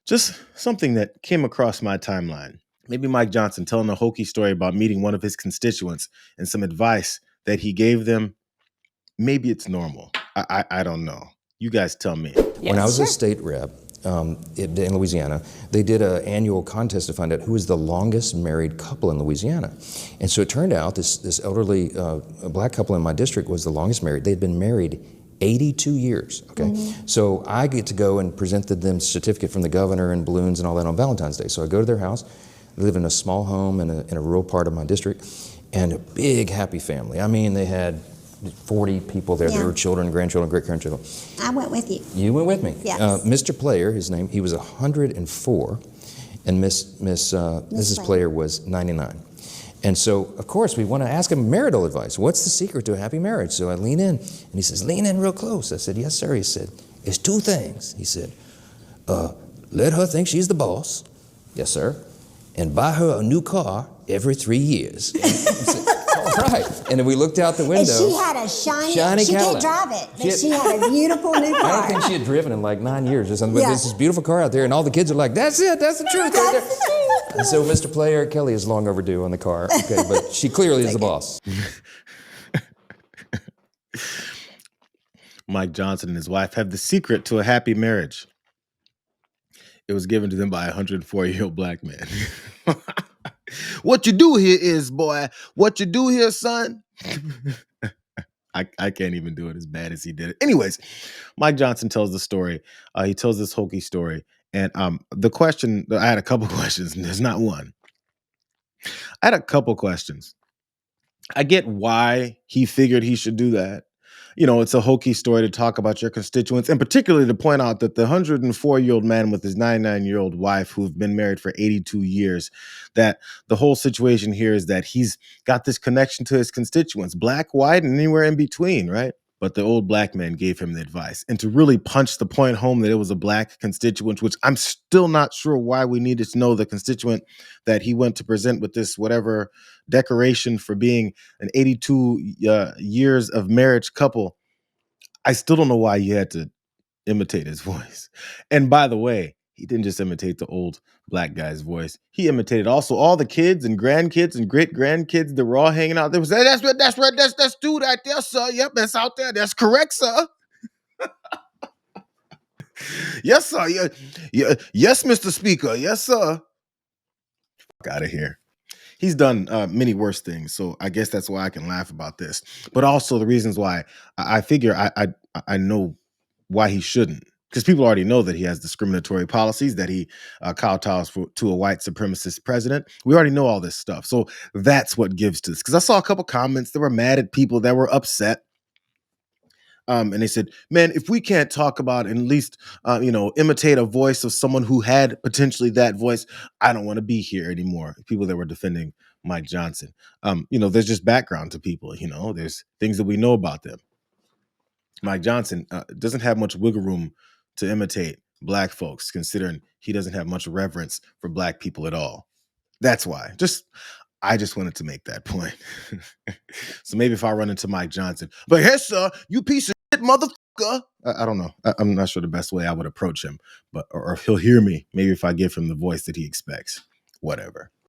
Just something that came across my timeline. Maybe Mike Johnson telling a hokey story about meeting one of his constituents and some advice that he gave them. Maybe it's normal. I don't know. You guys tell me. When I was a state rep in Louisiana, they did an annual contest to find out who was the longest married couple in Louisiana. And so it turned out this elderly black couple in my district was the longest married. They'd been married 82 years, okay? So I get to go and present them certificate from the governor and balloons and all that on Valentine's Day. So I go to their house. They live in a small home in a rural part of my district, and a big, happy family. I mean, they had 40 people there. There were children, grandchildren, great-grandchildren. I went with you. You went with me? Yes. Mr. Player, his name, he was 104, and Mrs. Player was 99. And so, of course, we want to ask him marital advice. What's the secret to a happy marriage? So I lean in, and he says, lean in real close. I said, yes, sir. He said, it's two things. He said, let her think she's the boss. Yes, sir. And buy her a new car every 3 years. I said, all right. And then we looked out the window. And she had a shiny she Cadillac. can't drive it, but she had a beautiful new car. I don't think she had driven in like 9 years or something, but there's this beautiful car out there, and all the kids are like, that's it, that's the truth. That's the truth. And so Mr. Player, Kelly is long overdue on the car, okay, but she clearly is the boss. Mike Johnson and his wife have the secret to a happy marriage. It was given to them by a 104-year-old black man. What you do here is, boy, what you do here, son. I can't even do it as bad as he did it. Anyways, Mike Johnson tells the story. He tells this hokey story. And the question, I had a couple questions, and there's not one. I had a couple questions. I get why he figured he should do that. You know, it's a hokey story to talk about your constituents, and particularly to point out that the 104-year-old man with his 99-year-old wife who've been married for 82 years, that the whole situation here is that he's got this connection to his constituents, black, white, and anywhere in between, right? But the old black man gave him the advice. And to really punch the point home that it was a black constituent, which I'm still not sure why we needed to know the constituent that he went to present with this whatever decoration for being an 82 years of marriage couple. I still don't know why you had to imitate his voice. And by the way, he didn't just imitate the old black guy's voice. He imitated also all the kids and grandkids and great grandkids that were all hanging out there. Was that's dude right there, sir. Yep, that's out there. That's correct, sir. Yes, sir. Yeah, yes, Mr. Speaker. Yes, sir. Fuck out of here. He's done many worse things, so I guess that's why I can laugh about this. But also the reasons why I figure I know why he shouldn't. Because people already know that he has discriminatory policies, that he kowtows to a white supremacist president. We already know all this stuff. So that's what gives to this. Because I saw a couple comments that were mad at people that were upset. And they said, man, if we can't talk about and at least, imitate a voice of someone who had potentially that voice, I don't want to be here anymore. People that were defending Mike Johnson. There's just background to people, there's things that we know about them. Mike Johnson doesn't have much wiggle room to imitate black folks, considering he doesn't have much reverence for black people at all. That's why. I just wanted to make that point. So maybe if I run into Mike Johnson, but hey, sir, you piece of shit, motherfucker. I don't know. I'm not sure the best way I would approach him, or if he'll hear me, maybe if I give him the voice that he expects, whatever.